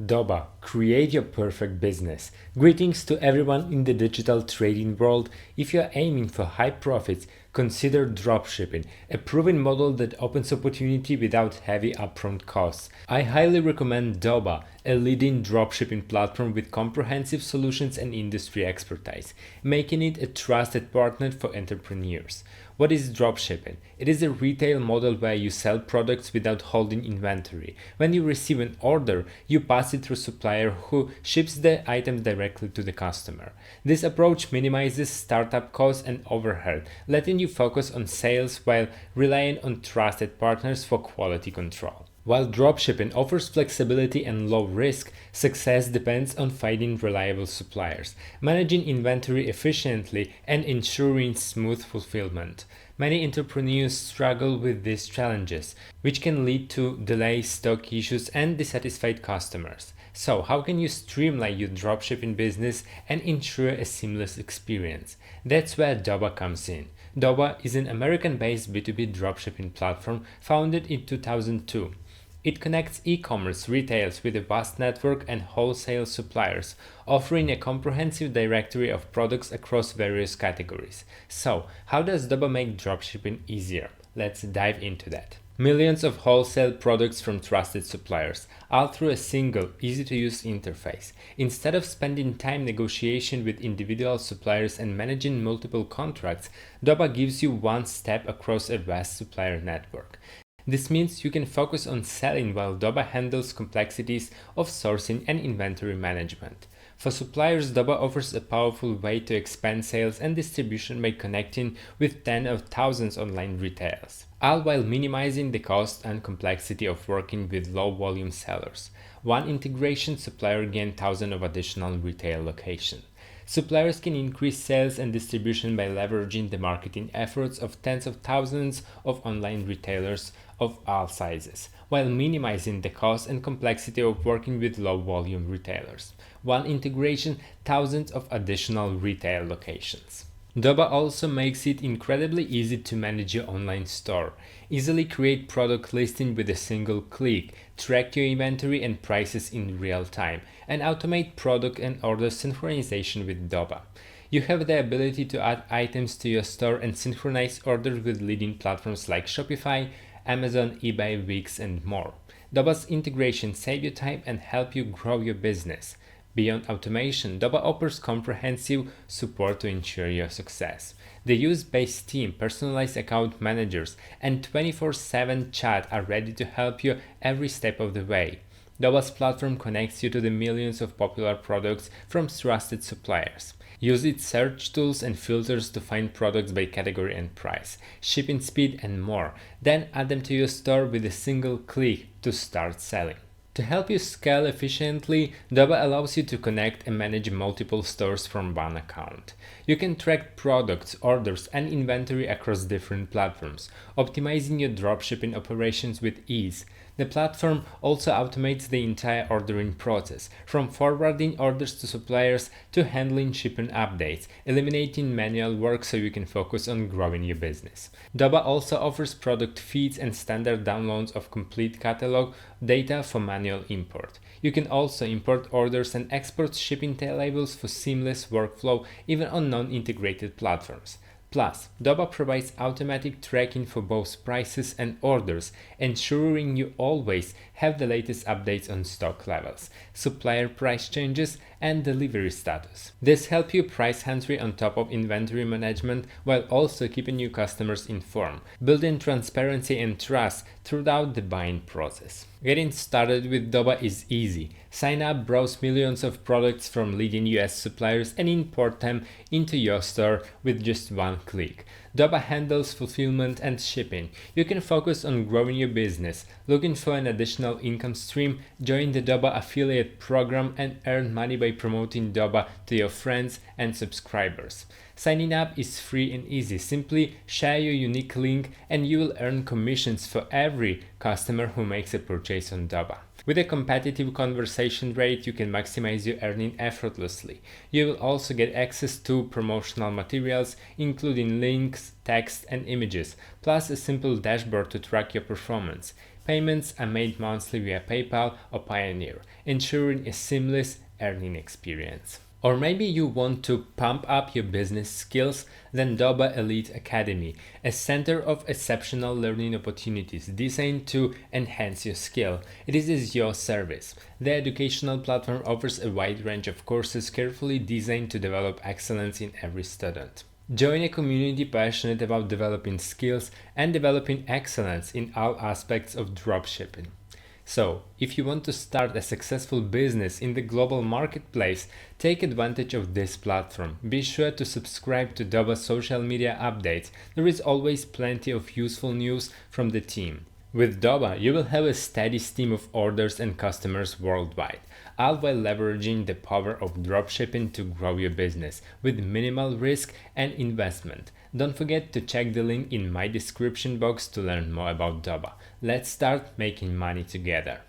Doba, create your perfect business. Greetings to everyone in the digital trading world. If you're aiming for high profits, consider dropshipping, a proven model that opens opportunity without heavy upfront costs. I highly recommend Doba, a leading dropshipping platform with comprehensive solutions and industry expertise, making it a trusted partner for entrepreneurs. What is dropshipping? It is a retail model where you sell products without holding inventory. When you receive an order, you pass it through Supplier who ships the item directly to the customer. This approach minimizes startup costs and overhead, letting you focus on sales while relying on trusted partners for quality control. While dropshipping offers flexibility and low risk, success depends on finding reliable suppliers, managing inventory efficiently, and ensuring smooth fulfillment. Many entrepreneurs struggle with these challenges, which can lead to delays, stock issues, and dissatisfied customers. So, how can you streamline your dropshipping business and ensure a seamless experience? That's where Doba comes in. Doba is an American-based B2B dropshipping platform founded in 2002. It connects e-commerce retailers with a vast network and wholesale suppliers, offering a comprehensive directory of products across various categories. So, how does Doba make dropshipping easier? Let's dive into that. Millions of wholesale products from trusted suppliers, all through a single, easy-to-use interface. Instead of spending time negotiation with individual suppliers and managing multiple contracts, Doba gives you one step across a vast supplier network. This means you can focus on selling while Doba handles complexities of sourcing and inventory management. For suppliers, Doba offers a powerful way to expand sales and distribution by connecting with tens of thousands of online retailers, all while minimizing the cost and complexity of working with low-volume sellers. One integration supplier gains thousands of additional retail locations. Suppliers can increase sales and distribution by leveraging the marketing efforts of tens of thousands of online retailers of all sizes, while minimizing the cost and complexity of working with low-volume retailers. One integration, thousands of additional retail locations. Doba also makes it incredibly easy to manage your online store. Easily create product listing with a single click, track your inventory and prices in real time, and automate product and order synchronization with Doba. You have the ability to add items to your store and synchronize orders with leading platforms like Shopify, Amazon, eBay, Wix, and more. Doba's integration save you time and help you grow your business. Beyond automation, Doba offers comprehensive support to ensure your success. The use-based team, personalized account managers, and 24/7 chat are ready to help you every step of the way. Doba's platform connects you to the millions of popular products from trusted suppliers. Use its search tools and filters to find products by category and price, shipping speed, and more. Then add them to your store with a single click to start selling. To help you scale efficiently, Doba allows you to connect and manage multiple stores from one account. You can track products, orders, and inventory across different platforms, optimizing your dropshipping operations with ease. The platform also automates the entire ordering process, from forwarding orders to suppliers to handling shipping updates, eliminating manual work so you can focus on growing your business. Doba also offers product feeds and standard downloads of complete catalog data for manual import. You can also import orders and export shipping labels for seamless workflow even on non-integrated platforms. Plus, Doba provides automatic tracking for both prices and orders, ensuring you always have the latest updates on stock levels, supplier price changes, and delivery status. This helps you price entry on top of inventory management while also keeping your customers informed, building transparency and trust throughout the buying process. Getting started with Doba is easy. Sign up, browse millions of products from leading US suppliers, and import them into your store with just one click. Doba handles fulfillment and shipping. You can focus on growing your business. Looking for an additional income stream? Join the Doba affiliate program and earn money by promoting Doba to your friends and subscribers. Signing up is free and easy. Simply share your unique link and you will earn commissions for every customer who makes a purchase on Doba. With a competitive conversion rate, you can maximize your earning effortlessly. You will also get access to promotional materials, including links, text, and images, plus a simple dashboard to track your performance. Payments are made monthly via PayPal or Payoneer, ensuring a seamless earning experience. Or maybe you want to pump up your business skills, then Doba Elite Academy, a center of exceptional learning opportunities designed to enhance your skill. It is your service. The educational platform offers a wide range of courses carefully designed to develop excellence in every student. Join a community passionate about developing skills and developing excellence in all aspects of dropshipping. So, if you want to start a successful business in the global marketplace, take advantage of this platform. Be sure to subscribe to Doba's social media updates. There is always plenty of useful news from the team. With Doba, you will have a steady stream of orders and customers worldwide, all while leveraging the power of dropshipping to grow your business with minimal risk and investment. Don't forget to check the link in my description box to learn more about Doba. Let's start making money together.